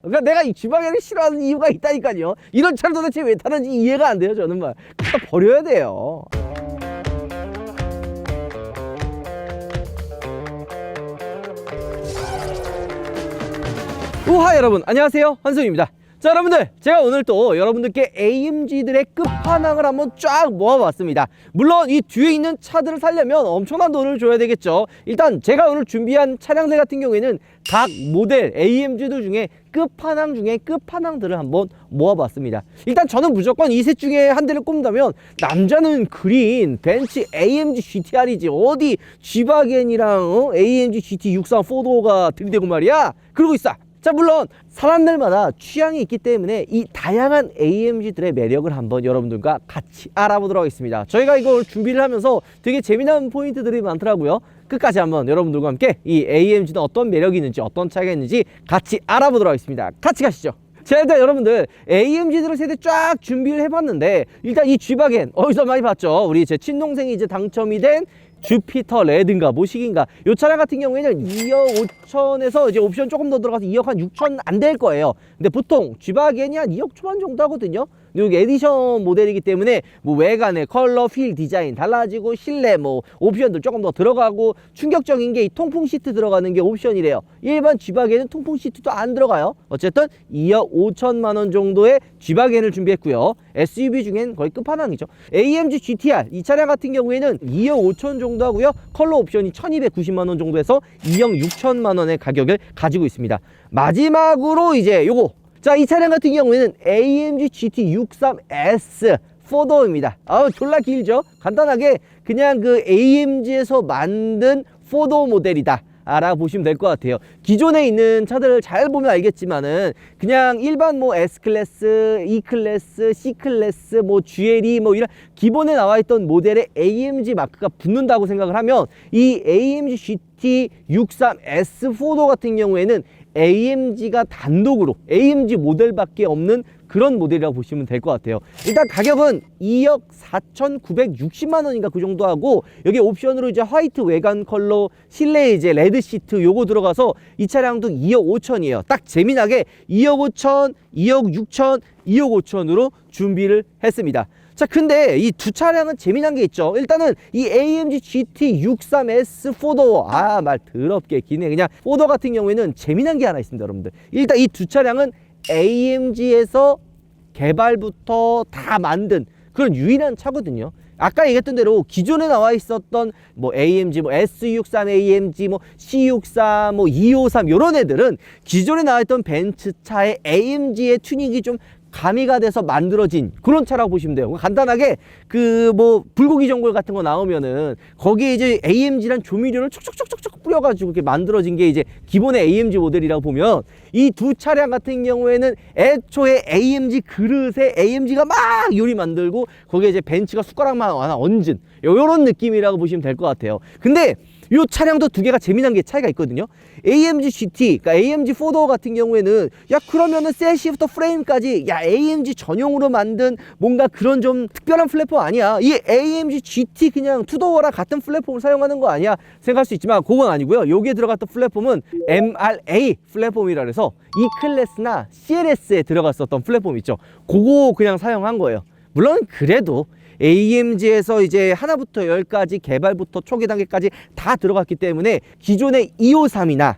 그러니까 내가 이 G바겐을 싫어하는 이유가 있다니까요. 이런 차를 도대체 왜 타는지 이해가 안 돼요. 저는 말 갖다 버려야 돼요. 우하 여러분 안녕하세요, 환승입니다. 자 여러분들, 제가 오늘 또 여러분들께 AMG들의 끝판왕을 한번 쫙 모아봤습니다. 물론 이 뒤에 있는 차들을 살려면 엄청난 돈을 줘야 되겠죠. 일단 제가 오늘 준비한 차량들 같은 경우에는 각 모델 AMG들 중에 끝판왕 중에 끝판왕들을 한번 모아봤습니다. 일단 저는 무조건 이 셋 중에 한 대를 꼽는다면 남자는 그린 벤츠 AMG GTR이지 어디 G바겐이랑 AMG GT63 4도어가 들이대고 말이야 그러고 있어. 자 물론 사람들마다 취향이 있기 때문에 이 다양한 AMG들의 매력을 한번 여러분들과 같이 알아보도록 하겠습니다. 저희가 이걸 준비를 하면서 되게 재미난 포인트들이 많더라고요. 끝까지 한번 여러분들과 함께 이 AMG는 어떤 매력이 있는지 어떤 차이가 있는지 같이 알아보도록 하겠습니다. 같이 가시죠. 자 일단 여러분들 AMG들을 세대 쫙 준비를 해봤는데 일단 이 G바겐 어디서 많이 봤죠? 우리 제 친동생이 이제 당첨이 된 주피터 레드인가 모식인가 이 차량 같은 경우에는 2억 5천에서 이제 옵션 조금 더 들어가서 2억 한 6천 안 될 거예요. 근데 보통 G바겐이 한 2억 초반 정도 하거든요. 여기 에디션 모델이기 때문에 뭐 외관의 컬러, 필, 디자인 달라지고 실내 뭐 옵션도 조금 더 들어가고 충격적인 게 이 통풍 시트 들어가는 게 옵션이래요. 일반 G바겐은 통풍 시트도 안 들어가요. 어쨌든 2억 5천만 원 정도의 G바겐을 준비했고요. SUV 중엔 거의 끝판왕이죠. AMG GTR 이 차량 같은 경우에는 2억 5천 정도 하고요. 컬러 옵션이 1290만 원 정도에서 2억 6천만 원의 가격을 가지고 있습니다. 마지막으로 이제 요거 자, 이 차량 같은 경우에는 AMG GT63S 4도어입니다. 졸라 길죠? 간단하게 그냥 그 AMG에서 만든 4도어 모델이다 알아보시면 될 것 같아요. 기존에 있는 차들을 잘 보면 알겠지만은 그냥 일반 뭐 S클래스, E클래스, C클래스, 뭐 GLE 뭐 이런 기본에 나와 있던 모델에 AMG 마크가 붙는다고 생각을 하면 이 AMG GT63S 4도어 같은 경우에는 AMG가 단독으로 AMG 모델밖에 없는 그런 모델이라고 보시면 될 것 같아요. 일단 가격은 2억 4,960만 원인가 그 정도 하고 여기 옵션으로 이제 화이트 외관 컬러 실내에 이제 레드 시트 요거 들어가서 이 차량도 2억 5천이에요. 딱 재미나게 2억 5천, 2억 6천, 2억 5천으로 준비를 했습니다. 자 근데 이 두 차량은 재미난 게 있죠. 일단은 이 AMG GT63S 4도어 말 더럽게 기네. 그냥 4도어 같은 경우에는 재미난 게 하나 있습니다 여러분들. 일단 이 두 차량은 AMG에서 개발부터 다 만든 그런 유일한 차거든요. 아까 얘기했던 대로 기존에 나와 있었던 뭐 AMG, 뭐 S63 AMG, 뭐 C63, 뭐 253 이런 애들은 기존에 나와 있던 벤츠 차의 AMG의 튜닝이 좀 가미가 돼서 만들어진 그런 차라고 보시면 돼요. 간단하게 그 뭐 불고기 전골 같은 거 나오면은 거기에 이제 AMG란 조미료를 촉촉촉촉촉 뿌려가지고 이렇게 만들어진 게 이제 기본의 AMG 모델이라고 보면 이 두 차량 같은 경우에는 애초에 AMG 그릇에 AMG가 막 요리 만들고 거기에 이제 벤츠가 숟가락만 하나 얹은 요런 느낌이라고 보시면 될 것 같아요. 근데 이 차량도 두 개가 재미난 게 차이가 있거든요. AMG GT, 그러니까 AMG 4도어 같은 경우에는 야 그러면은 셋시부터 프레임까지 야 AMG 전용으로 만든 뭔가 그런 좀 특별한 플랫폼 아니야. 이 AMG GT 그냥 2도어랑 같은 플랫폼을 사용하는 거 아니야 생각할 수 있지만 그건 아니고요. 여기에 들어갔던 플랫폼은 MRA 플랫폼이라 그래서 E클래스나 CLS에 들어갔었던 플랫폼 있죠. 그거 그냥 사용한 거예요. 물론 그래도 AMG에서 이제 하나부터 10까지 개발부터 초기 단계까지 다 들어갔기 때문에 기존의 253이나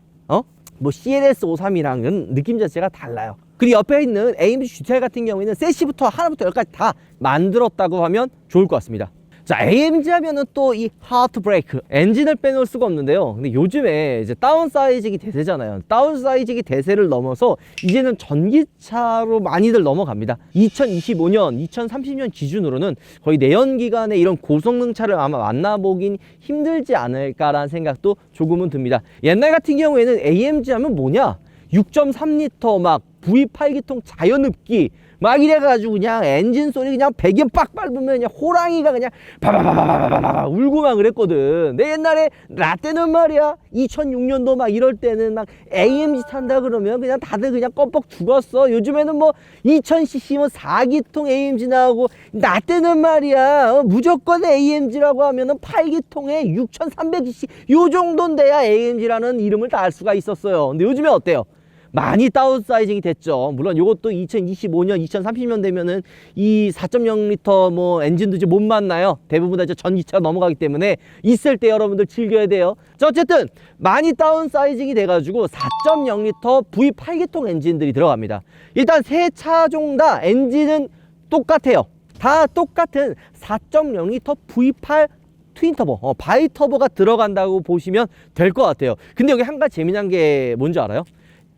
뭐 CLS 53이랑은 느낌 자체가 달라요. 그리고 옆에 있는 AMG GTR 같은 경우에는 셋시부터 하나부터 10까지 다 만들었다고 하면 좋을 것 같습니다. 자 AMG 하면은 또 이 하트 브레이크 엔진을 빼놓을 수가 없는데요. 근데 요즘에 이제 다운사이징이 대세잖아요. 다운사이징이 대세를 넘어서 이제는 전기차로 많이들 넘어갑니다. 2025년 2030년 기준으로는 거의 내연기관의 이런 고성능 차를 아마 만나보긴 힘들지 않을까라는 생각도 조금은 듭니다. 옛날 같은 경우에는 AMG 하면 뭐냐 6.3L 막 V8기통 자연흡기 막 이래가지고 그냥 엔진 소리 그냥 배기음 빡 밟으면 그냥 호랑이가 그냥 바바바바바바바 울고 막 그랬거든. 내 옛날에 라떼는 말이야 2006년도 막 이럴 때는 막 AMG 탄다 그러면 그냥 다들 그냥 껌뻑 죽었어. 요즘에는 뭐 2000cc 뭐 4기통 AMG 나오고 라떼는 말이야 무조건 AMG라고 하면은 8기통에 6300cc 요 정도는 돼야 AMG라는 이름을 다 알 수가 있었어요. 근데 요즘에 어때요? 많이 다운사이징이 됐죠. 물론 이것도 2025년, 2030년 되면은 이 4.0L 뭐 엔진도 이제 못 만나요. 대부분 다 이제 전기차로 넘어가기 때문에 있을 때 여러분들 즐겨야 돼요. 자, 어쨌든 많이 다운사이징이 돼가지고 4.0L V8기통 엔진들이 들어갑니다. 일단 세 차종 다 엔진은 똑같아요. 다 똑같은 4.0L V8 트윈터보, 바이터보가 들어간다고 보시면 될 것 같아요. 근데 여기 한 가지 재미난 게 뭔지 알아요?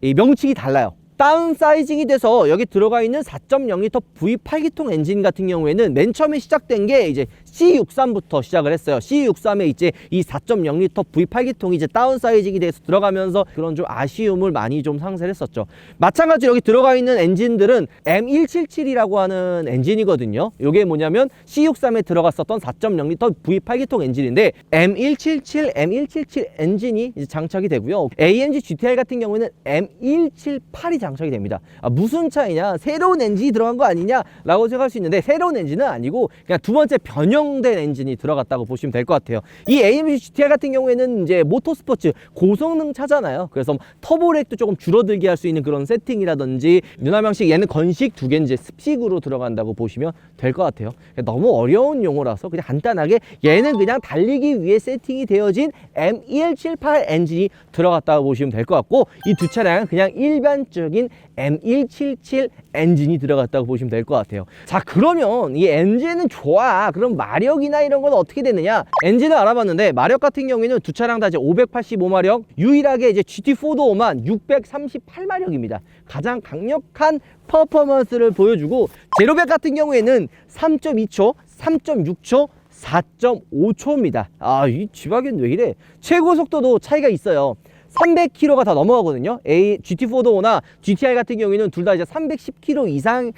이 명칭이 달라요. 다운사이징이 돼서 여기 들어가 있는 4.0L V8기통 엔진 같은 경우에는 맨 처음에 시작된 게 이제 C63부터 시작을 했어요. C63에 이제 이 4.0L V8기통이 이제 다운사이징이 돼서 들어가면서 그런 좀 아쉬움을 많이 좀 상쇄를 했었죠. 마찬가지로 여기 들어가 있는 엔진들은 M177이라고 하는 엔진이거든요. 이게 뭐냐면 C63에 들어갔었던 4.0L V8기통 엔진인데 M177 엔진이 이제 장착이 되고요. AMG GTR 같은 경우에는 M178이 장착이 됩니다. 무슨 차이냐? 새로운 엔진이 들어간 거 아니냐? 라고 생각할 수 있는데 새로운 엔진은 아니고 그냥 두 번째 변형된 엔진이 들어갔다고 보시면 될 것 같아요. 이 AMG GTR 같은 경우에는 이제 모터스포츠 고성능 차잖아요. 그래서 터보렉도 조금 줄어들게 할 수 있는 그런 세팅이라든지 윤활명식 얘는 건식 두 개 이제 습식으로 들어간다고 보시면 될 것 같아요. 너무 어려운 용어라서 그냥 간단하게 얘는 그냥 달리기 위해 세팅이 되어진 M178 엔진이 들어갔다고 보시면 될 것 같고 이 두 차량은 그냥 일반적인 M177 엔진이 들어갔다고 보시면 될 것 같아요. 자, 그러면 이 엔진은 좋아. 그럼 마력이나 이런 건 어떻게 되느냐? 엔진을 알아봤는데 마력 같은 경우에는 두 차량 다 이제 585마력, 유일하게 이제 GT4도어만 638마력입니다. 가장 강력한 퍼포먼스를 보여주고 제로백 같은 경우에는 3.2초, 3.6초, 4.5초입니다. 이 G박은 왜 이래? 최고 속도도 차이가 있어요. 300km가 다 넘어가거든요. GT4도어나 GTR 같은 경우에는 둘 다 이제 310km 이상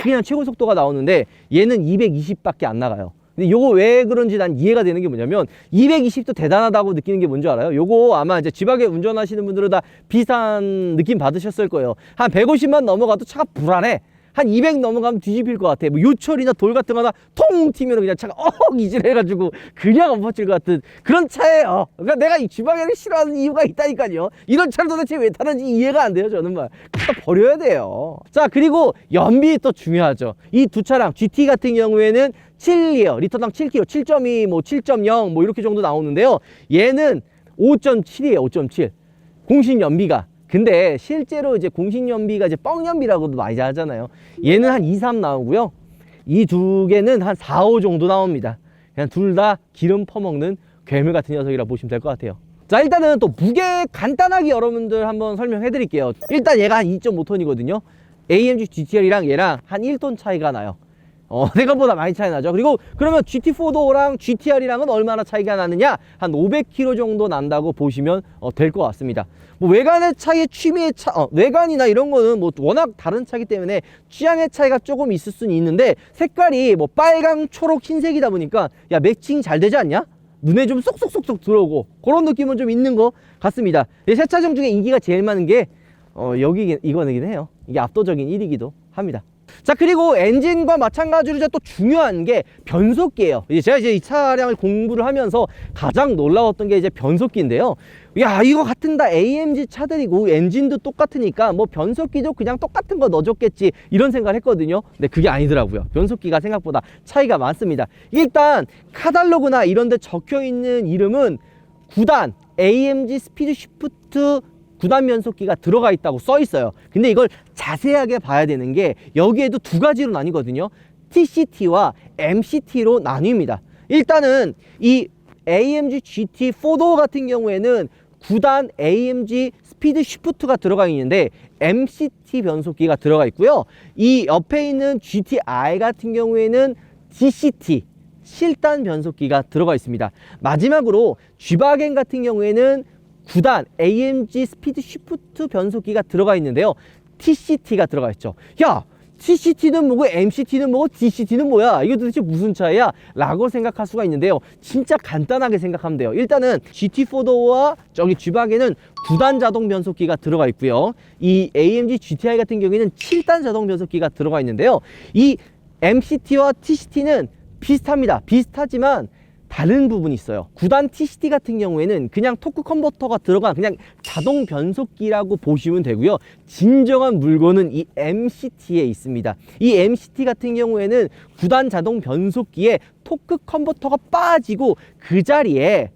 그냥 최고 속도가 나오는데 얘는 220밖에 안 나가요. 근데 요거 왜 그런지 난 이해가 되는 게 뭐냐면 220도 대단하다고 느끼는 게 뭔지 알아요? 요거 아마 이제 G박에 운전하시는 분들은 다 비슷한 느낌 받으셨을 거예요. 한 150만 넘어가도 차가 불안해. 한 200 넘어가면 뒤집힐 것 같아. 뭐 요철이나 돌 같은 거나 통 튀면 그냥 차가 이질해가지고 그냥 엎어질 것 같은 그런 차예요. 그러니까 내가 이 G박을 싫어하는 이유가 있다니까요. 이런 차를 도대체 왜 타는지 이해가 안 돼요. 저는 말 갖다 버려야 돼요. 자, 그리고 연비 또 중요하죠. 이 두 차량 GT 같은 경우에는 7리어 리터당 7km 7.2 뭐 7.0 뭐 이렇게 정도 나오는데요. 얘는 5.7이에요. 5.7 공신 연비가. 근데 실제로 이제 공신 연비가 이제 뻥 연비라고도 많이 하잖아요. 얘는 한 2, 3 나오고요. 이 두 개는 한 4, 5 정도 나옵니다. 그냥 둘 다 기름 퍼먹는 괴물 같은 녀석이라 보시면 될 것 같아요. 자, 일단은 또 무게 간단하게 여러분들 한번 설명해 드릴게요. 일단 얘가 한 2.5톤이거든요. AMG GTR이랑 얘랑 한 1톤 차이가 나요. 생각보다 많이 차이 나죠. 그리고 그러면 GT4도어랑 GTR이랑은 얼마나 차이가 나느냐? 한 500km 정도 난다고 보시면 될 것 같습니다. 뭐 외관의 차이, 취미의 차, 외관이나 이런 거는 뭐 워낙 다른 차이기 때문에 취향의 차이가 조금 있을 수는 있는데 색깔이 뭐 빨강, 초록, 흰색이다 보니까 야 매칭 잘 되지 않냐? 눈에 좀 쏙쏙쏙쏙 들어오고 그런 느낌은 좀 있는 것 같습니다. 세 차종 중에 인기가 제일 많은 게 이거긴 해요. 이게 압도적인 1위기도 합니다. 자, 그리고 엔진과 마찬가지로 이제 또 중요한 게 변속기예요. 제가 이제 이 차량을 공부를 하면서 가장 놀라웠던 게 이제 변속기인데요. 야, 이거 같은 다 AMG 차들이고 엔진도 똑같으니까 뭐 변속기도 그냥 똑같은 거 넣어줬겠지 이런 생각을 했거든요. 근데 그게 아니더라고요. 변속기가 생각보다 차이가 많습니다. 일단 카탈로그나 이런 데 적혀 있는 이름은 9단 AMG 스피드 쉬프트 9단 변속기가 들어가 있다고 써 있어요. 근데 이걸 자세하게 봐야 되는 게 여기에도 두 가지로 나뉘거든요. TCT와 MCT로 나뉩니다. 일단은 이 AMG GT4도어 같은 경우에는 9단 AMG 스피드 쉬프트가 들어가 있는데 MCT 변속기가 들어가 있고요. 이 옆에 있는 GTI 같은 경우에는 DCT 7단 변속기가 들어가 있습니다. 마지막으로 G박엔 같은 경우에는 9단 AMG 스피드 쉬프트 변속기가 들어가 있는데요. TCT가 들어가 있죠. 야, TCT는 뭐고 MCT는 뭐고 DCT는 뭐야? 이거 도대체 무슨 차이야? 라고 생각할 수가 있는데요. 진짜 간단하게 생각하면 돼요. 일단은 GT4도어와 저기 G박에는 9단 자동 변속기가 들어가 있고요. 이 AMG GTI 같은 경우에는 7단 자동 변속기가 들어가 있는데요. 이 MCT와 TCT는 비슷합니다. 비슷하지만 다른 부분이 있어요. 9단 TCT 같은 경우에는 그냥 토크 컨버터가 들어간 그냥 자동 변속기라고 보시면 되고요. 진정한 물건은 이 MCT에 있습니다. 이 MCT 같은 경우에는 9단 자동 변속기에 토크 컨버터가 빠지고 그 자리에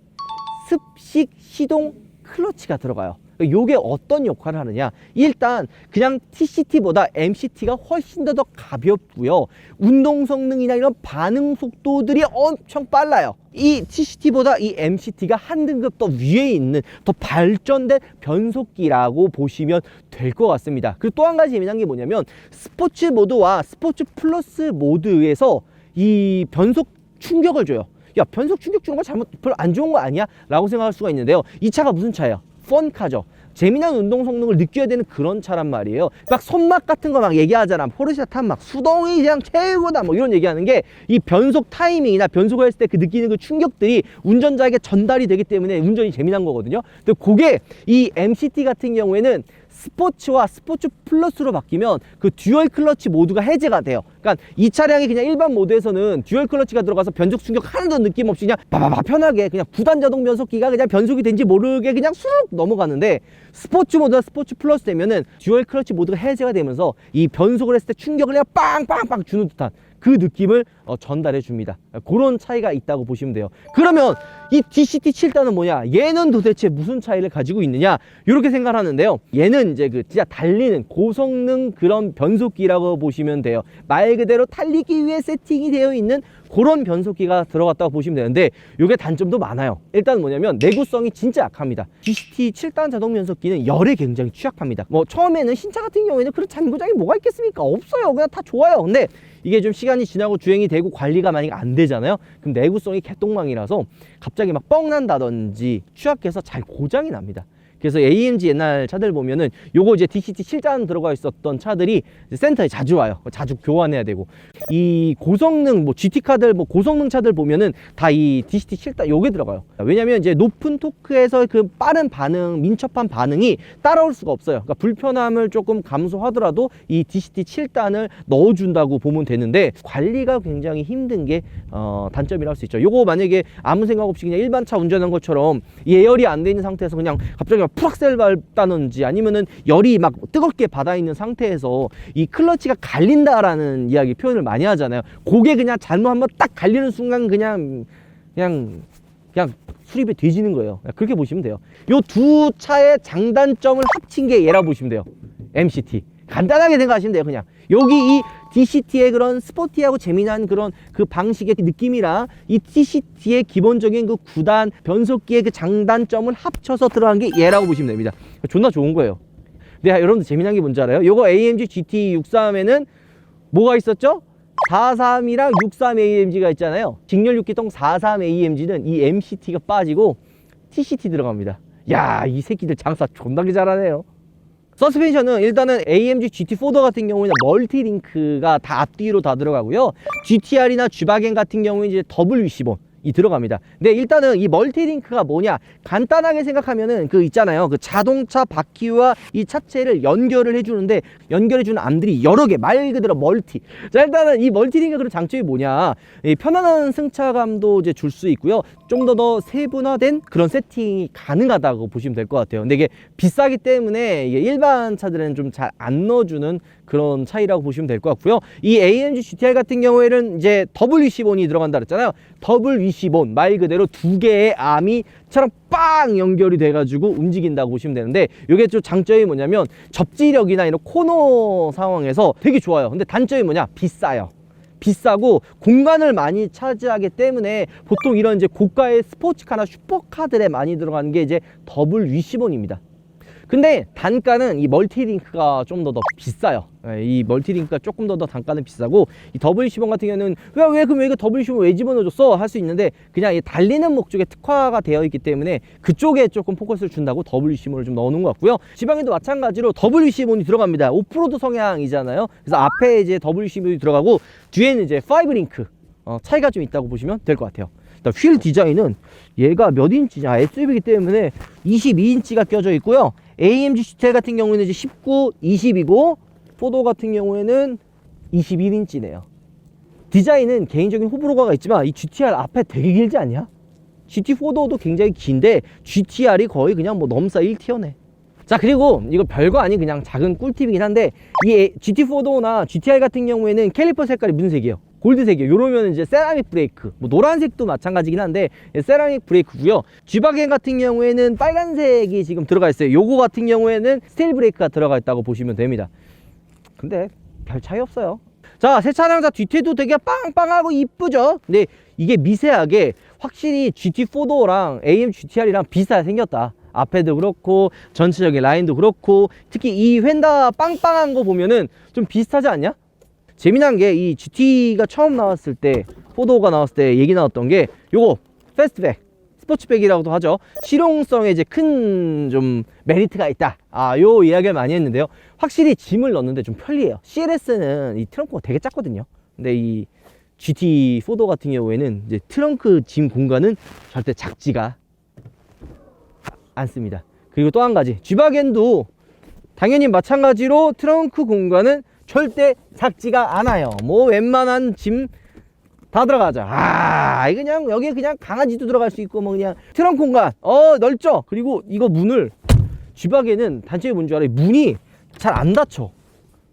습식 시동 클러치가 들어가요. 요게 어떤 역할을 하느냐, 일단 그냥 TCT보다 MCT가 훨씬 더 가볍고요, 운동 성능이나 이런 반응 속도들이 엄청 빨라요. 이 TCT보다 이 MCT가 한 등급 더 위에 있는 더 발전된 변속기라고 보시면 될 것 같습니다. 그리고 또 한 가지 재미난 게 뭐냐면 스포츠 모드와 스포츠 플러스 모드에서 이 변속 충격을 줘요. 야, 변속 충격 주는 거 별로 안 좋은 거 아니야? 라고 생각할 수가 있는데요, 이 차가 무슨 차예요? 펀카죠. 재미난 운동 성능을 느껴야 되는 그런 차란 말이에요. 막 손맛 같은 거 막 얘기하잖아. 포르쉐 타면 막 수동이 그냥 최고다 뭐 이런 얘기하는 게, 이 변속 타이밍이나 변속을 했을 때 그 느끼는 그 충격들이 운전자에게 전달이 되기 때문에 운전이 재미난 거거든요. 근데 그게 이 MCT 같은 경우에는 스포츠와 스포츠 플러스로 바뀌면 그 듀얼 클러치 모드가 해제가 돼요. 그러니까 이 차량이 그냥 일반 모드에서는 듀얼 클러치가 들어가서 변속 충격 하나도 느낌 없이 그냥 바바바 편하게 그냥 9단 자동 변속기가 그냥 변속이 된지 모르게 그냥 수룩 넘어가는데, 스포츠 모드와 스포츠 플러스 되면은 듀얼 클러치 모드가 해제가 되면서 이 변속을 했을 때 충격을 그냥 빵빵빵 주는 듯한 그 느낌을 전달해 줍니다. 그런 차이가 있다고 보시면 돼요. 그러면 이 DCT 7단은 뭐냐, 얘는 도대체 무슨 차이를 가지고 있느냐, 이렇게 생각을 하는데요, 얘는 이제 그 진짜 달리는 고성능 그런 변속기라고 보시면 돼요. 말 그대로 달리기 위해 세팅이 되어 있는 그런 변속기가 들어갔다고 보시면 되는데, 이게 단점도 많아요. 일단 뭐냐면 내구성이 진짜 약합니다. DCT 7단 자동 변속기는 열에 굉장히 취약합니다. 뭐 처음에는 신차 같은 경우에는 그런 잔고장이 뭐가 있겠습니까? 없어요. 그냥 다 좋아요. 근데 이게 좀 시간이 지나고 주행이 되고 관리가 만약에 안 되잖아요. 그럼 내구성이 개똥망이라서 갑자기 막 뻥 난다든지 취약해서 잘 고장이 납니다. 그래서 AMG 옛날 차들 보면은 요거 이제 DCT 7단 들어가 있었던 차들이 센터에 자주 와요. 자주 교환해야 되고, 이 고성능 뭐 GT카들 뭐 고성능 차들 보면은 다 이 DCT 7단 요게 들어가요. 왜냐면 이제 높은 토크에서 그 빠른 반응, 민첩한 반응이 따라올 수가 없어요. 그러니까 불편함을 조금 감소하더라도 이 DCT 7단을 넣어준다고 보면 되는데, 관리가 굉장히 힘든 게 단점이라 할 수 있죠. 요거 만약에 아무 생각 없이 그냥 일반 차 운전한 것처럼 예열이 안 돼 있는 상태에서 그냥 갑자기 풀악셀 밟다든지 아니면은 열이 막 뜨겁게 받아 있는 상태에서 이 클러치가 갈린다라는 이야기 표현을 많이 하잖아요. 그게 그냥 잘못 한번 딱 갈리는 순간 그냥 수리배 뒤지는 거예요. 그렇게 보시면 돼요. 요 두 차의 장단점을 합친 게 얘라고 보시면 돼요. MCT. 간단하게 생각하시면 돼요. 그냥 여기 이 DCT의 그런 스포티하고 재미난 그런 그 방식의 느낌이랑 이 DCT의 기본적인 그 9단 변속기의 그 장단점을 합쳐서 들어간 게 얘라고 보시면 됩니다. 존나 좋은 거예요. 근데 여러분들 재미난 게 뭔지 알아요? 요거 AMG GT63에는 뭐가 있었죠? 43이랑 63 AMG가 있잖아요. 직렬 6기통 43 AMG는 이 MCT가 빠지고 TCT 들어갑니다. 야, 이 새끼들 장사 존나게 잘하네요. 서스펜션은 일단은 AMG GT4 같은 경우에는 멀티링크가 다 앞뒤로 다 들어가고요. GTR이나 G바겐 같은 경우에 이제 WC1 이 들어갑니다. 근데 일단은 이 멀티링크가 뭐냐, 간단하게 생각하면은 그 있잖아요, 그 자동차 바퀴와 이 차체를 연결을 해주는데, 연결해주는 암들이 여러 개, 말 그대로 멀티. 자, 일단은 이 멀티링크 그런 장점이 뭐냐, 이 편안한 승차감도 이제 줄 수 있고요, 좀 더 세분화된 그런 세팅이 가능하다고 보시면 될 것 같아요. 근데 이게 비싸기 때문에 이게 일반 차들은 좀 잘 안 넣어주는 그런 차이라고 보시면 될 것 같고요. 이 AMG GTR 같은 경우에는 이제 WC1이 들어간다 그랬잖아요. WC1 말 그대로 두 개의 암이처럼 빵 연결이 돼가지고 움직인다고 보시면 되는데, 이게 좀 장점이 뭐냐면 접지력이나 이런 코너 상황에서 되게 좋아요. 근데 단점이 뭐냐, 비싸요. 비싸고 공간을 많이 차지하기 때문에 보통 이런 이제 고가의 스포츠카나 슈퍼카들에 많이 들어가는 게 이제 WC1입니다. 근데 단가는 이 멀티링크가 좀 더 비싸요. 이 멀티링크가 조금 더 단가는 비싸고, 이 WC1 같은 경우는 그럼 왜 이거 WC1 왜 집어넣어줬어? 할 수 있는데, 그냥 이 달리는 목적에 특화가 되어 있기 때문에 그쪽에 조금 포커스를 준다고 WC1을 좀 넣어놓은 것 같고요. 지방에도 마찬가지로 WC1이 들어갑니다. 오프로드 성향이잖아요. 그래서 앞에 이제 WC1이 들어가고 뒤에는 이제 5링크 차이가 좀 있다고 보시면 될 것 같아요. 휠 디자인은 얘가 몇 인치냐, SUV이기 때문에 22인치가 껴져 있고요. AMG GTR 같은 경우에는 이제 19, 20이고, 포도 같은 경우에는 21인치네요. 디자인은 개인적인 호불호가 있지만 이 GTR 앞에 되게 길지 않냐? GT4도어도 굉장히 긴데 GTR이 거의 그냥 뭐 넘사 1티어네. 자, 그리고 이거 별거 아닌 그냥 작은 꿀팁이긴 한데 이 GT4도어나 GTR 같은 경우에는 캘리퍼 색깔이 무슨 색이에요? 골드색이에요. 요러면 이제 세라믹 브레이크, 뭐 노란색도 마찬가지긴 한데 세라믹 브레이크고요. G바겐 같은 경우에는 빨간색이 지금 들어가 있어요. 요거 같은 경우에는 스틸 브레이크가 들어가 있다고 보시면 됩니다. 근데 별 차이 없어요. 자, 새 차량자 뒤태도 되게 빵빵하고 이쁘죠? 근데 이게 미세하게 확실히 GT4도어랑 AMG GTR이랑 비슷하게 생겼다. 앞에도 그렇고 전체적인 라인도 그렇고 특히 이 휀다 빵빵한 거 보면은 좀 비슷하지 않냐? 재미난 게 이 GT가 처음 나왔을 때 4도어가 나왔을 때 얘기 나왔던 게 요거 패스트백 스포츠백이라고도 하죠. 실용성에 이제 큰 좀 메리트가 있다. 요 이야기를 많이 했는데요. 확실히 짐을 넣는데 좀 편리해요. CLS는 이 트렁크가 되게 작거든요. 근데 이 GT4도어 같은 경우에는 이제 트렁크 짐 공간은 절대 작지가 않습니다. 그리고 또 한 가지, G바겐도 당연히 마찬가지로 트렁크 공간은 절대 작지가 않아요. 뭐 웬만한 짐 다 들어가죠. 그냥 여기에 그냥 강아지도 들어갈 수 있고 뭐 그냥 트렁크 공간 넓죠. 그리고 이거 문을 G바겐은 단점이 뭔지 알아요? 문이 잘 안 닫혀.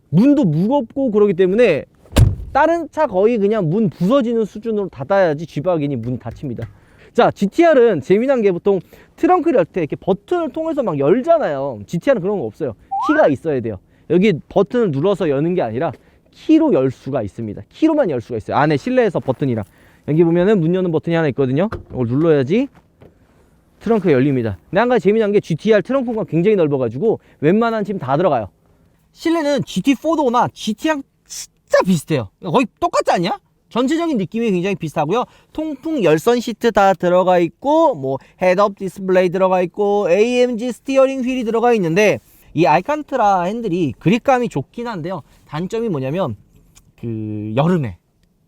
문도 무겁고 그러기 때문에 다른 차 거의 그냥 문 부서지는 수준으로 닫아야지 G바겐이 문 닫힙니다. 자, GTR은 재미난 게 보통 트렁크를 열 때 이렇게 버튼을 통해서 막 열잖아요. GTR은 그런 거 없어요. 키가 있어야 돼요. 여기 버튼을 눌러서 여는 게 아니라 키로 열 수가 있습니다. 키로만 열 수가 있어요. 안에 실내에서 버튼이랑. 여기 보면은 문 여는 버튼이 하나 있거든요. 이걸 눌러야지 트렁크가 열립니다. 근데 한 가지 재미난 게 GTR 트렁크 공간 굉장히 넓어가지고 웬만한 짐 다 들어가요. 실내는 GT4도어나 GT랑 진짜 비슷해요. 거의 똑같지 않냐? 전체적인 느낌이 굉장히 비슷하고요. 통풍 열선 시트 다 들어가 있고 뭐 헤드업 디스플레이 들어가 있고 AMG 스티어링 휠이 들어가 있는데 이 알칸트라 핸들이 그립감이 좋긴 한데요. 단점이 뭐냐면 그 여름에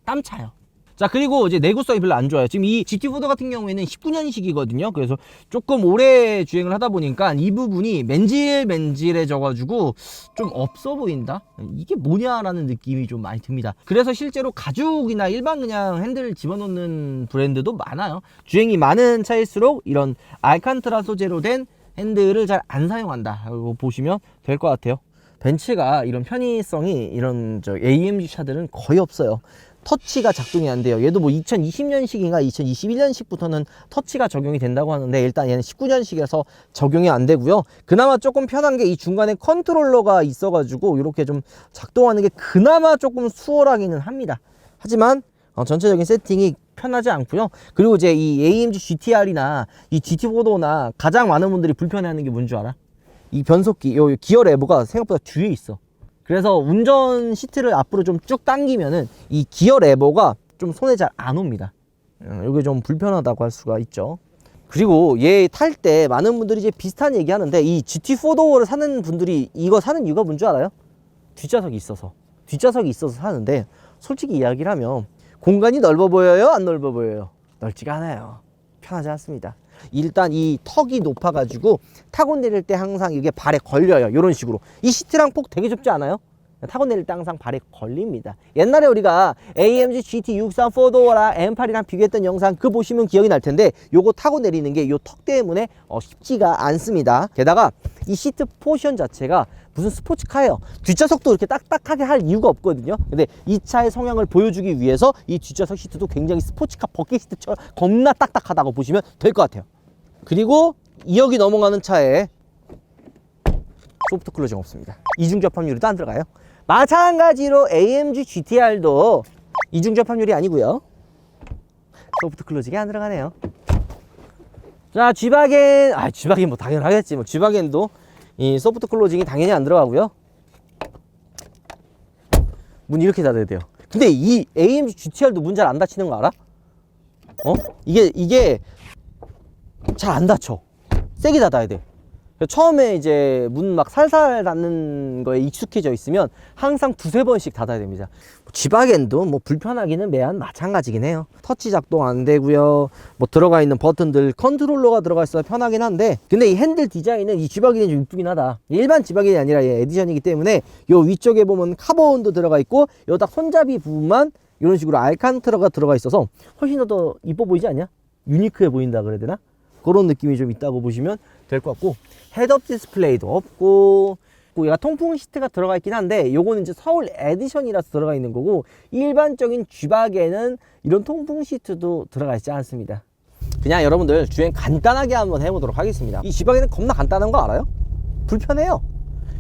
땀 차요. 자, 그리고 이제 내구성이 별로 안 좋아요. 지금 이 GT4도어 같은 경우에는 19년식이거든요. 그래서 조금 오래 주행을 하다 보니까 이 부분이 맨질맨질해져 가지고 좀 없어 보인다? 이게 뭐냐라는 느낌이 좀 많이 듭니다. 그래서 실제로 가죽이나 일반 그냥 핸들 집어넣는 브랜드도 많아요. 주행이 많은 차일수록 이런 알칸트라 소재로 된 핸들을 잘 안 사용한다 라고 보시면 될 것 같아요. 벤츠가 이런 편의성이 이런 AMG 차들은 거의 없어요. 터치가 작동이 안 돼요. 얘도 뭐 2020년식인가 2021년식부터는 터치가 적용이 된다고 하는데 일단 얘는 19년식이라서 적용이 안 되고요. 그나마 조금 편한 게 이 중간에 컨트롤러가 있어가지고 이렇게 좀 작동하는 게 그나마 조금 수월하기는 합니다. 하지만 전체적인 세팅이 편하지 않고요. 그리고 이제 이 AMG GTR이나 이 GT4도어나 가장 많은 분들이 불편해하는 게 뭔지 알아? 이 변속기, 요 기어 레버가 생각보다 뒤에 있어. 그래서 운전 시트를 앞으로 좀 쭉 당기면은 이 기어 레버가 좀 손에 잘 안 옵니다. 이게 좀 불편하다고 할 수가 있죠. 그리고 얘 탈 때 많은 분들이 이제 비슷한 얘기 하는데 이 GT4도어를 사는 분들이 이거 사는 이유가 뭔지 알아요? 뒷좌석이 있어서 사는데 솔직히 이야기를 하면 공간이 넓어 보여요? 안 넓어 보여요? 넓지가 않아요. 편하지 않습니다. 일단 이 턱이 높아 가지고 타고 내릴 때 항상 이게 발에 걸려요. 이런 식으로. 이 시트랑 폭 되게 좁지 않아요? 타고 내릴 때 항상 발에 걸립니다. 옛날에 우리가 AMG GT63 4도어랑 M8이랑 비교했던 영상 그거 보시면 기억이 날 텐데 요거 타고 내리는 게 요 턱 때문에 쉽지가 않습니다. 게다가 이 시트 포지션 자체가 무슨 스포츠카예요. 뒷좌석도 이렇게 딱딱하게 할 이유가 없거든요. 근데 이 차의 성향을 보여주기 위해서 이 뒷좌석 시트도 굉장히 스포츠카 버킷 시트처럼 겁나 딱딱하다고 보시면 될 것 같아요. 그리고 2억이 넘어가는 차에 소프트 클로징 없습니다. 이중 접합유리도 안 들어가요. 마찬가지로 AMG GTR도 이중 접합유리 아니고요. 소프트 클로징이 안 들어가네요. 자, G바겐, G바겐 뭐 당연하겠지. 뭐 G바겐도 이 소프트 클로징이 당연히 안 들어가고요. 문 이렇게 닫아야 돼요. 근데 이 AMG GTR도 문 잘 안 닫히는 거 알아? 이게 잘 안 닫혀. 세게 닫아야 돼. 처음에 이제 문 막 살살 닫는 거에 익숙해져 있으면 항상 두세 번씩 닫아야 됩니다. G바겐도 뭐 불편하기는 매한 마찬가지긴 해요. 터치 작동 안 되고요. 뭐 들어가 있는 버튼들 컨트롤러가 들어가 있어서 편하긴 한데 근데 이 핸들 디자인은 이 G바겐이 좀 이쁘긴 하다. 일반 G바겐이 아니라 얘 에디션이기 때문에 요 위쪽에 보면 카본도 들어가 있고 요 딱 손잡이 부분만 이런 식으로 알칸트라가 들어가 있어서 훨씬 더 이뻐 보이지 않냐? 유니크해 보인다 그래야 되나? 그런 느낌이 좀 있다고 보시면 될 것 같고, 헤드업 디스플레이도 없고, 얘가 통풍 시트가 들어가 있긴 한데 요거는 이제 서울 에디션이라서 들어가 있는 거고, 일반적인 G박에는 이런 통풍 시트도 들어가 있지 않습니다. 그냥 여러분들 주행 간단하게 한번 해보도록 하겠습니다. 이 G박에는 겁나 간단한 거 알아요? 불편해요.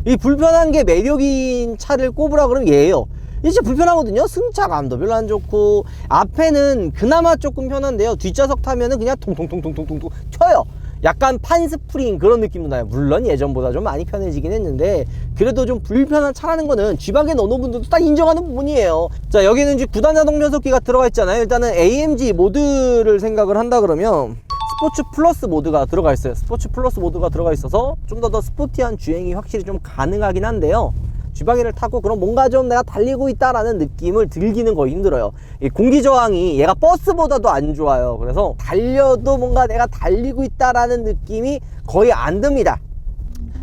이 불편한 게 매력인 차를 꼽으라 그러면 얘예요. 이게 진짜 불편하거든요. 승차감도 별로 안 좋고, 앞에는 그나마 조금 편한데요, 뒷좌석 타면은 그냥 통통통통통통 튀어요. 약간 판스프링 그런 느낌도 나요. 물론 예전보다 좀 많이 편해지긴 했는데 그래도 좀 불편한 차라는 거는 G박에 어느 분들도 딱 인정하는 부분이에요. 자, 여기는 이제 9단 자동 변속기가 들어가 있잖아요. 일단은 AMG 모드를 생각을 한다 그러면 스포츠 플러스 모드가 들어가 있어요. 스포츠 플러스 모드가 들어가 있어서 좀 더 스포티한 주행이 확실히 좀 가능하긴 한데요, G박이를 타고 그럼 뭔가 좀 내가 달리고 있다라는 느낌을 들기는 거의 힘들어요. 이 공기 저항이 얘가 버스보다도 안 좋아요. 그래서 달려도 뭔가 내가 달리고 있다라는 느낌이 거의 안 듭니다.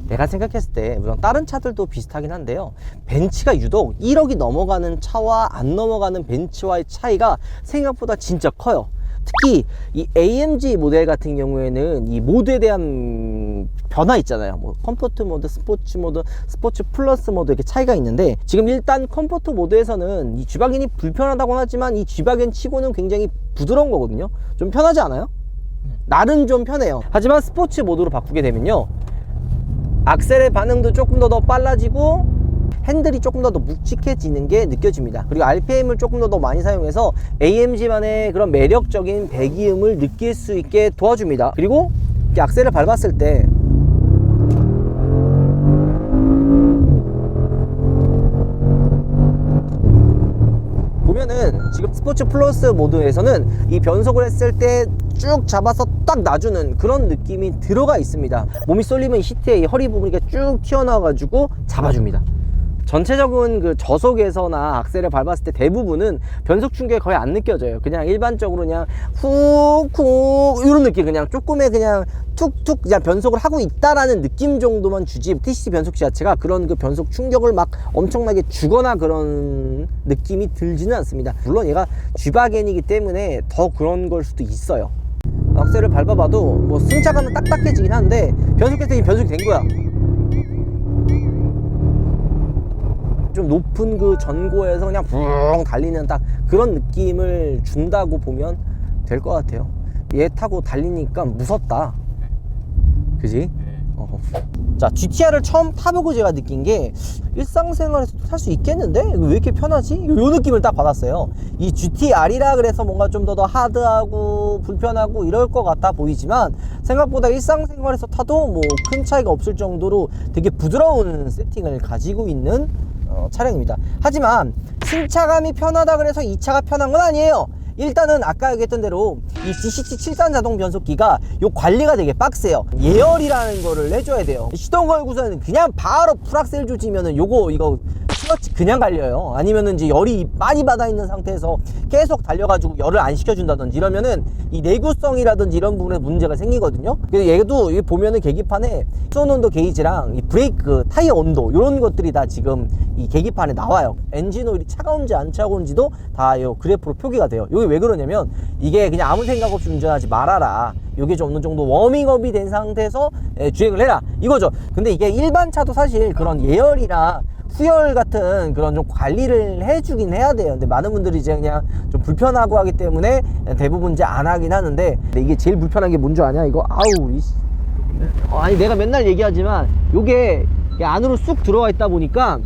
내가 생각했을 때 물론 다른 차들도 비슷하긴 한데요, 벤츠가 유독 1억이 넘어가는 차와 안 넘어가는 벤츠와의 차이가 생각보다 진짜 커요. 특히 이 AMG 모델 같은 경우에는 이 모드에 대한 변화 있잖아요. 뭐 컴포트 모드, 스포츠 모드, 스포츠 플러스 모드 이렇게 차이가 있는데, 지금 일단 컴포트 모드에서는 이 G박엔이 불편하다고는 하지만 이 G박엔 치고는 굉장히 부드러운 거거든요. 좀 편하지 않아요? 나름 좀 편해요. 하지만 스포츠 모드로 바꾸게 되면요, 악셀의 반응도 조금 더 빨라지고 핸들이 조금 더 묵직해지는 게 느껴집니다. 그리고 RPM을 조금 더 많이 사용해서 AMG만의 그런 매력적인 배기음을 느낄 수 있게 도와줍니다. 그리고 이렇게 악셀을 밟았을 때 보면은 지금 스포츠 플러스 모드에서는 이 변속을 했을 때 쭉 잡아서 딱 놔주는 그런 느낌이 들어가 있습니다. 몸이 쏠리면 시트에 이 허리 부분이 쭉 튀어나와 가지고 잡아줍니다. 전체적인 그 저속에서나 악셀을 밟았을 때 대부분은 변속 충격이 거의 안 느껴져요. 그냥 일반적으로 그냥 훅훅 이런 느낌, 그냥 조금의 그냥 툭툭 그냥 변속을 하고 있다라는 느낌 정도만 주지, TCT 변속기 자체가 그런 그 변속 충격을 막 엄청나게 주거나 그런 느낌이 들지는 않습니다. 물론 얘가 G박엔이기 때문에 더 그런 걸 수도 있어요. 악셀을 밟아봐도 뭐 승차감은 딱딱해지긴 한데 변속했더니 변속이 된 거야. 좀 높은 그 전고에서 그냥 붕 달리는 딱 그런 느낌을 준다고 보면 될 것 같아요. 얘 타고 달리니까 무섭다, 그지? 자, GTR을 처음 타보고 제가 느낀 게 일상생활에서도 탈 수 있겠는데? 왜 이렇게 편하지? 요 느낌을 딱 받았어요. 이 GTR이라 그래서 뭔가 좀 더 하드하고 불편하고 이럴 것 같아 보이지만 생각보다 일상생활에서 타도 뭐 큰 차이가 없을 정도로 되게 부드러운 세팅을 가지고 있는 차량입니다. 하지만 승차감이 편하다 그래서 이 차가 편한 건 아니에요. 일단은 아까 얘기했던 대로 이 GCT 7단 자동 변속기가 요 관리가 되게 빡세요. 예열이라는 거를 해줘야 돼요. 시동 걸고서는 그냥 바로 풀악셀 조지면은 이거 클러치 그냥 갈려요. 아니면은 이제 열이 많이 받아 있는 상태에서 계속 달려가지고 열을 안 식혀준다든지 이러면은 이 내구성이라든지 이런 부분에 문제가 생기거든요. 그래서 얘도 여기 보면은 계기판에 수온 온도 게이지랑 이 브레이크, 타이어 온도 이런 것들이 다 지금 이 계기판에 나와요. 엔진 오일이 차가운지 안 차가운지도 다 요 그래프로 표기가 돼요. 이게 왜 그러냐면 이게 그냥 아무 생각 없이 운전하지 말아라, 이게 좀 어느 정도 워밍업이 된 상태에서 주행을 해라 이거죠. 근데 이게 일반 차도 사실 그런 예열이나 후열 같은 그런 좀 관리를 해주긴 해야 돼요. 근데 많은 분들이 이제 그냥 좀 불편하고 하기 때문에 대부분 이제 안 하긴 하는데, 근데 이게 제일 불편한 게 뭔지 아냐? 이거 아니 내가 맨날 얘기하지만 요게 안으로 쑥 들어와 있다 보니까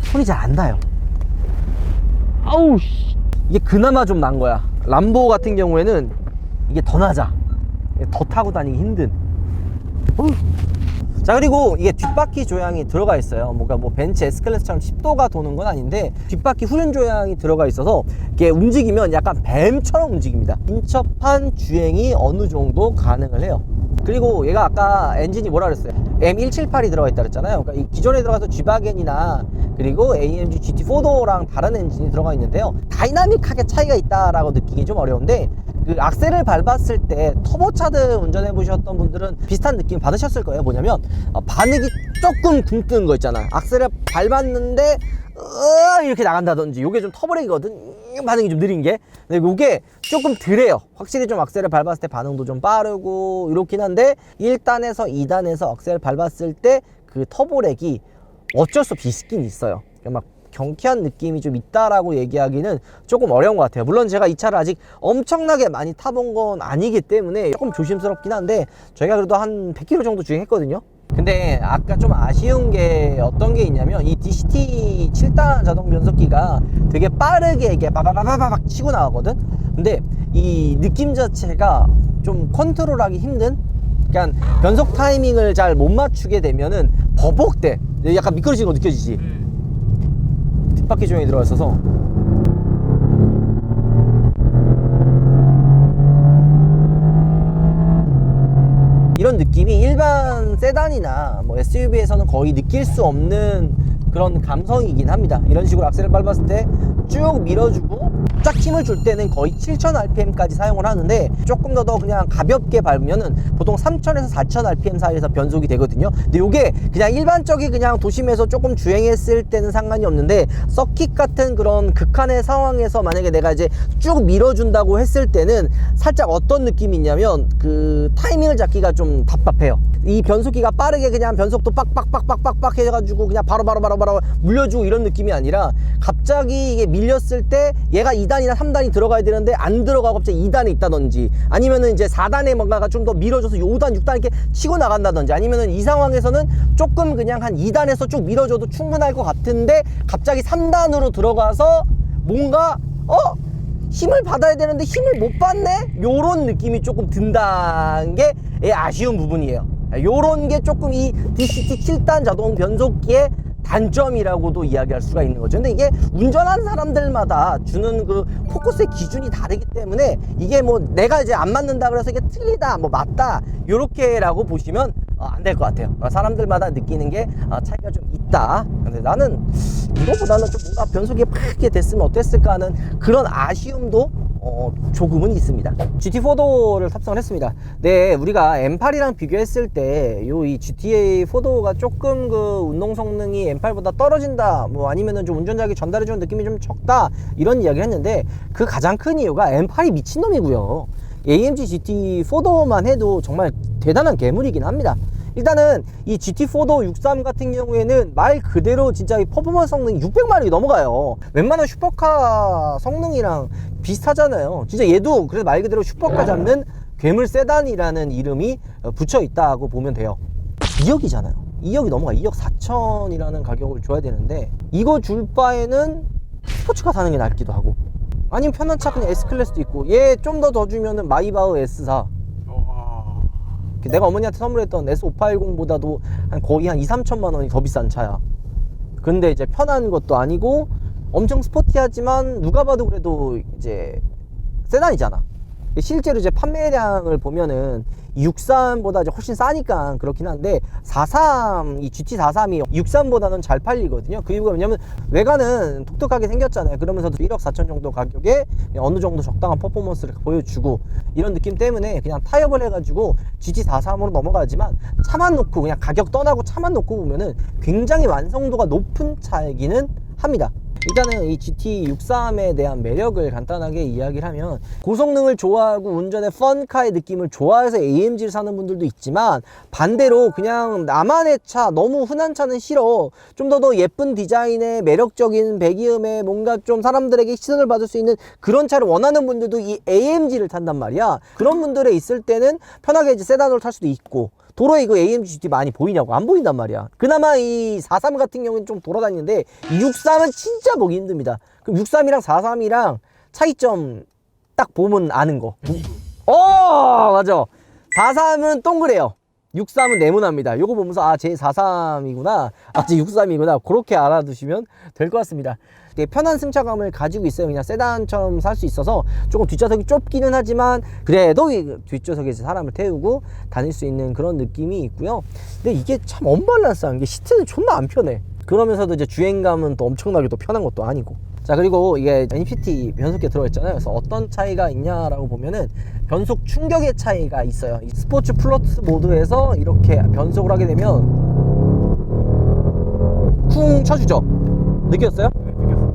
소리 잘 안 나요. 아우 씨, 이게 그나마 좀 난 거야. 람보 같은 경우에는 이게 더 낮아. 더 타고 다니기 힘든. 자, 그리고 이게 뒷바퀴 조향이 들어가 있어요. 뭔가 뭐 벤츠 S클래스처럼 10도가 도는 건 아닌데 뒷바퀴 후륜 조향이 들어가 있어서 이게 움직이면 약간 뱀처럼 움직입니다. 민첩한 주행이 어느 정도 가능을 해요. 그리고 얘가 아까 엔진이 뭐라 그랬어요? M178이 들어가 있다 그랬잖아요. 그러니까 이 기존에 들어가서 G박엔이나 그리고 AMG GT4도랑 다른 엔진이 들어가 있는데요, 다이나믹하게 차이가 있다라고 느끼기 좀 어려운데 그 악셀을 밟았을 때 터보차드 운전해 보셨던 분들은 비슷한 느낌 받으셨을 거예요. 뭐냐면 반응이 조금 굼뜨는 거 있잖아. 악셀을 밟았는데 이렇게 나간다든지, 요게 좀 터브레이거든. 반응이 좀 느린 게. 근데 요게 조금 덜해요. 확실히 좀 악셀을 밟았을 때 반응도 좀 빠르고 이렇긴 한데 1단에서 2단에서 악셀을 밟았을 때 그 터보렉이 어쩔 수 없이 있긴 있어요. 막 경쾌한 느낌이 좀 있다라고 얘기하기는 조금 어려운 것 같아요. 물론 제가 이 차를 아직 엄청나게 많이 타본 건 아니기 때문에 조금 조심스럽긴 한데, 저희가 그래도 한 100km 정도 주행했거든요. 근데 아까 좀 아쉬운 게 어떤 게 있냐면, 이 DCT 7단 자동 변속기가 되게 빠르게 이게 바바바바박 치고 나가거든. 근데 이 느낌 자체가 좀 컨트롤하기 힘든, 그러니까 변속 타이밍을 잘 못 맞추게 되면은 버벅대. 약간 미끄러지는 거 느껴지지? 뒷바퀴 조명이 들어가 있어서 이런 느낌이 일반 세단이나 뭐 SUV에서는 거의 느낄 수 없는 그런 감성이긴 합니다. 이런 식으로 악셀을 밟았을 때 쭉 밀어주고 쫙 힘을 줄 때는 거의 7000rpm까지 사용을 하는데, 조금 더 그냥 가볍게 밟으면은 보통 3000에서 4000rpm 사이에서 변속이 되거든요. 근데 요게 그냥 일반적인 그냥 도심에서 조금 주행했을 때는 상관이 없는데, 서킷 같은 그런 극한의 상황에서 만약에 내가 이제 쭉 밀어준다고 했을 때는 살짝 어떤 느낌이 있냐면, 그 타이밍을 잡기가 좀 답답해요. 이 변속기가 빠르게 그냥 변속도 빡빡빡빡빡빡 해가지고 그냥 바로 물려주고 이런 느낌이 아니라, 갑자기 이게 밀렸을 때 얘가 2단이나 3단이 들어가야 되는데 안 들어가고 갑자기 2단에 있다든지, 아니면은 이제 4단에 뭔가가 좀 더 밀어줘서 5단, 6단 이렇게 치고 나간다든지, 아니면은 이 상황에서는 조금 그냥 한 2단에서 쭉 밀어줘도 충분할 것 같은데 갑자기 3단으로 들어가서 뭔가 힘을 받아야 되는데 힘을 못 받네? 요런 느낌이 조금 든다는 게 아쉬운 부분이에요. 요런 게 조금 이 DCT 7단 자동 변속기의 단점이라고도 이야기할 수가 있는 거죠. 근데 이게 운전하는 사람들마다 주는 그 포커스의 기준이 다르기 때문에, 이게 뭐 내가 이제 안 맞는다 그래서 이게 틀리다, 뭐 맞다, 요렇게라고 보시면 안 될 것 같아요. 사람들마다 느끼는 게 차이가 좀 있다. 근데 나는 이거보다는 좀 뭔가 변속이 팍게 됐으면 어땠을까 하는 그런 아쉬움도 조금은 있습니다. GT4도를 탑승을 했습니다. 네, 우리가 M8이랑 비교했을 때 이 GT4도가 조금 그 운동 성능이 M8보다 떨어진다, 뭐 아니면은 좀 운전자에게 전달해주는 느낌이 좀 적다, 이런 이야기를 했는데, 그 가장 큰 이유가 M8이 미친놈이고요. AMG GT4도만 해도 정말 대단한 괴물이긴 합니다. 일단은 이 GT4도 63 같은 경우에는 말 그대로 진짜 이 퍼포먼스 성능이 600마력이 넘어가요. 웬만한 슈퍼카 성능이랑 비슷하잖아요. 진짜 얘도 그래서 말 그대로 슈퍼카 잡는 괴물 세단이라는 이름이 붙여 있다고 보면 돼요. 2억이잖아요. 2억이 넘어가. 2억 4천이라는 가격을 줘야 되는데, 이거 줄 바에는 스포츠카 사는 게 낫기도 하고, 아니면 편한 차 그냥 S클래스도 있고, 얘 좀 더 주면은 마이바흐 S4, 내가 어머니한테 선물했던 S580보다도 거의 한 2, 3천만 원이 더 비싼 차야. 근데 이제 편한 것도 아니고 엄청 스포티하지만 누가 봐도 그래도 이제 세단이잖아. 실제로 이제 판매량을 보면은 63보다 이제 훨씬 싸니까 그렇긴 한데, 43, 이 GT43이 63보다는 잘 팔리거든요. 그 이유가 뭐냐면 외관은 독특하게 생겼잖아요. 그러면서도 1억 4천 정도 가격에 어느 정도 적당한 퍼포먼스를 보여주고, 이런 느낌 때문에 그냥 타협을 해가지고 GT43으로 넘어가지만, 차만 놓고 그냥 가격 떠나고 차만 놓고 보면은 굉장히 완성도가 높은 차이기는 합니다. 일단은 이 GT63에 대한 매력을 간단하게 이야기를 하면, 고성능을 좋아하고 운전의 펀카의 느낌을 좋아해서 AMG를 사는 분들도 있지만, 반대로 그냥 나만의 차, 너무 흔한 차는 싫어, 좀 더 예쁜 디자인에 매력적인 배기음에 뭔가 좀 사람들에게 시선을 받을 수 있는 그런 차를 원하는 분들도 이 AMG를 탄단 말이야. 그런 분들에 있을 때는 편하게 이제 세단으로 탈 수도 있고, 도로에 이거 AMG GT 많이 보이냐고? 안 보인단 말이야. 그나마 이 43 같은 경우는 좀 돌아다니는데, 이 63은 진짜 보기 힘듭니다. 그럼 63이랑 43이랑 차이점 딱 보면 아는 거. 맞아. 43은 동그래요. 63은 네모납니다. 요거 보면서 쟤 43이구나, 쟤 63이구나, 그렇게 알아두시면 될 것 같습니다. 되게 편한 승차감을 가지고 있어요. 그냥 세단처럼 살 수 있어서 조금 뒷좌석이 좁기는 하지만 그래도 뒷좌석에 사람을 태우고 다닐 수 있는 그런 느낌이 있고요. 근데 이게 참 언밸런스한 게, 시트는 존나 안 편해. 그러면서도 이제 주행감은 또 엄청나게 또 편한 것도 아니고. 자, 그리고 이게 MCT 변속기가 들어있잖아요. 그래서 어떤 차이가 있냐라고 보면은 변속 충격의 차이가 있어요. 이 스포츠 플러스 모드에서 이렇게 변속을 하게 되면 쿵 쳐주죠. 느꼈어요? 네, 느꼈어요.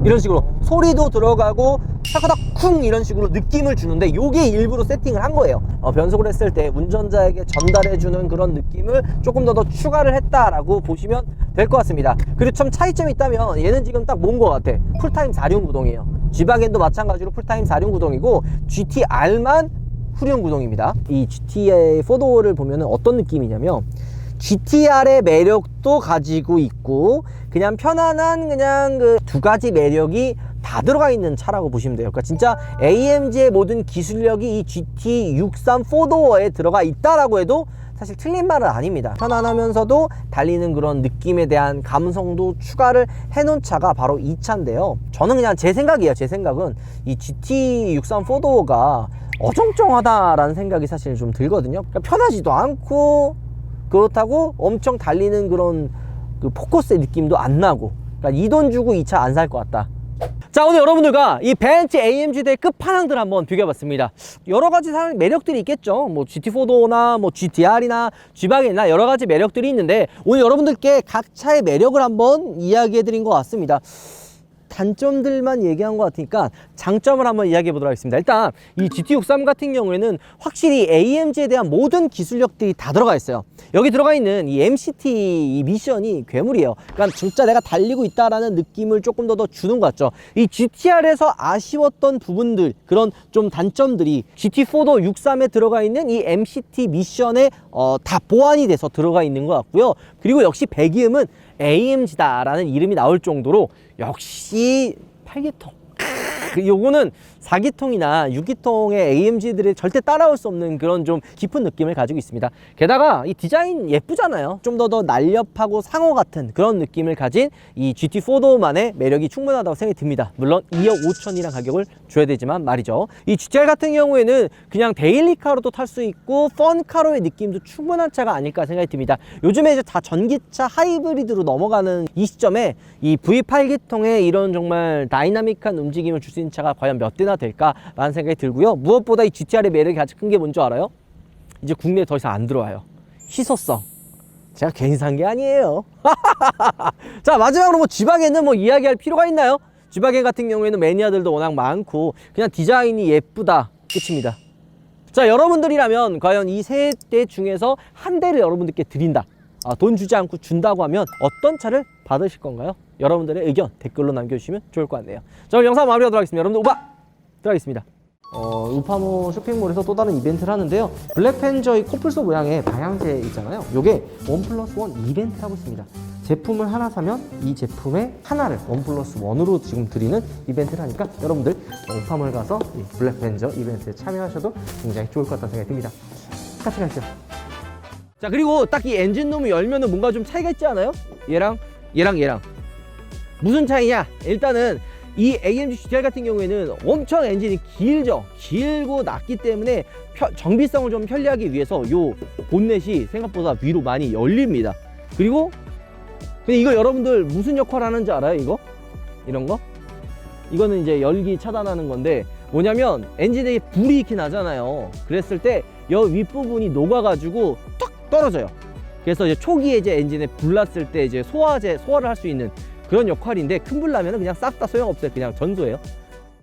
이런 식으로 소리도 들어가고 타카닥 쿵 이런 식으로 느낌을 주는데 요게 일부러 세팅을 한 거예요. 변속을 했을 때 운전자에게 전달해주는 그런 느낌을 조금 더 추가를 했다라고 보시면 될 것 같습니다. 그리고 참 차이점이 있다면 얘는 지금 딱 뭔 것 같아. 풀타임 4륜 구동이에요. G바겐도 마찬가지로 풀타임 4륜 구동이고 GTR만 후륜 구동입니다. 이 GT의 4도어를 보면은 어떤 느낌이냐면 GTR의 매력도 가지고 있고 그냥 편안한 그냥 그 두 가지 매력이 다 들어가 있는 차라고 보시면 돼요. 그러니까 진짜 AMG의 모든 기술력이 이 GT63 4도어에 들어가 있다라고 해도 사실 틀린 말은 아닙니다. 편안하면서도 달리는 그런 느낌에 대한 감성도 추가를 해놓은 차가 바로 이 차인데요. 저는 그냥 제 생각이에요. 제 생각은 이 GT63 4도어가 어정쩡하다라는 생각이 사실 좀 들거든요. 그러니까 편하지도 않고 그렇다고 엄청 달리는 그런 그 포커스의 느낌도 안 나고, 그러니까 이 돈 주고 이 차 안 살 것 같다. 자, 오늘 여러분들과 이 벤츠 AMG들의 끝판왕들 한번 비교해봤습니다. 여러 가지 매력들이 있겠죠. 뭐 GT4도나 뭐 GTR이나 G바겐이나 여러 가지 매력들이 있는데 오늘 여러분들께 각 차의 매력을 한번 이야기해드린 것 같습니다. 단점들만 얘기한 것 같으니까 장점을 한번 이야기해 보도록 하겠습니다. 일단 이 GT63 같은 경우에는 확실히 AMG에 대한 모든 기술력들이 다 들어가 있어요. 여기 들어가 있는 이 MCT 이 미션이 괴물이에요. 그러니까 진짜 내가 달리고 있다라는 느낌을 조금 더 주는 것 같죠. 이 GTR에서 아쉬웠던 부분들, 그런 좀 단점들이 GT4도 63에 들어가 있는 이 MCT 미션에 다 보완이 돼서 들어가 있는 것 같고요. 그리고 역시 배기음은 AMG다라는 이름이 나올 정도로 역시 8기통. 요거는 4기통이나 6기통의 AMG들이 절대 따라올 수 없는 그런 좀 깊은 느낌을 가지고 있습니다. 게다가 이 디자인 예쁘잖아요. 좀 더 날렵하고 상어 같은 그런 느낌을 가진 이 GT4도만의 매력이 충분하다고 생각이 듭니다. 물론 2억 5천이란 가격을 줘야 되지만 말이죠. 이 GTR 같은 경우에는 그냥 데일리카로도 탈 수 있고 펀카로의 느낌도 충분한 차가 아닐까 생각이 듭니다. 요즘에 이제 다 전기차 하이브리드로 넘어가는 이 시점에 이 V8기통의 이런 정말 다이나믹한 움직임을 줄 수 있는 차가 과연 몇 대나 될까라는 생각이 들고요. 무엇보다 이 GTR의 매력이 가장 큰 게 뭔지 알아요? 이제 국내에 더 이상 안 들어와요. 희소성. 제가 괜히 산 게 아니에요. 자, 마지막으로 뭐 G바겐은 뭐 이야기할 필요가 있나요? G바겐 같은 경우에는 매니아들도 워낙 많고 그냥 디자인이 예쁘다 끝입니다. 자, 여러분들이라면 과연 이 세 대 중에서 한 대를 여러분들께 드린다, 돈 주지 않고 준다고 하면 어떤 차를 받으실 건가요? 여러분들의 의견 댓글로 남겨주시면 좋을 것 같네요. 자, 오늘 영상 마무리하도록 하겠습니다. 여러분들 우파 들어가겠습니다. 우파모 쇼핑몰에서 또 다른 이벤트를 하는데요. 블랙팬저의 코뿔소 모양의 방향제 있잖아요. 요게 1+1 이벤트를 하고 있습니다. 제품을 하나 사면 이 제품의 하나를 1+1으로 지금 드리는 이벤트를 하니까 여러분들 우파몰 가서 이 블랙팬저 이벤트에 참여하셔도 굉장히 좋을 것 같다는 생각이 듭니다. 같이 가시죠. 자, 그리고 딱 이 엔진룸을 열면은 뭔가 좀 차이가 있지 않아요? 얘랑 무슨 차이냐? 일단은 이 AMG GTR 같은 경우에는 엄청 엔진이 길고 낮기 때문에 정비성을 좀 편리하기 위해서 요 본넷이 생각보다 위로 많이 열립니다. 그리고 근데 이거 여러분들 무슨 역할을 하는지 알아요? 이거? 이런 거? 이거는 이제 열기 차단하는 건데 뭐냐면 엔진에 불이 이렇게 나잖아요. 그랬을 때 여 윗부분이 녹아가지고 탁 떨어져요. 그래서 이제 초기에 이제 엔진에 불 났을 때 이제 소화를 할 수 있는 그런 역할인데 큰 불 나면은 그냥 싹 다 소용없어요. 그냥 전소예요.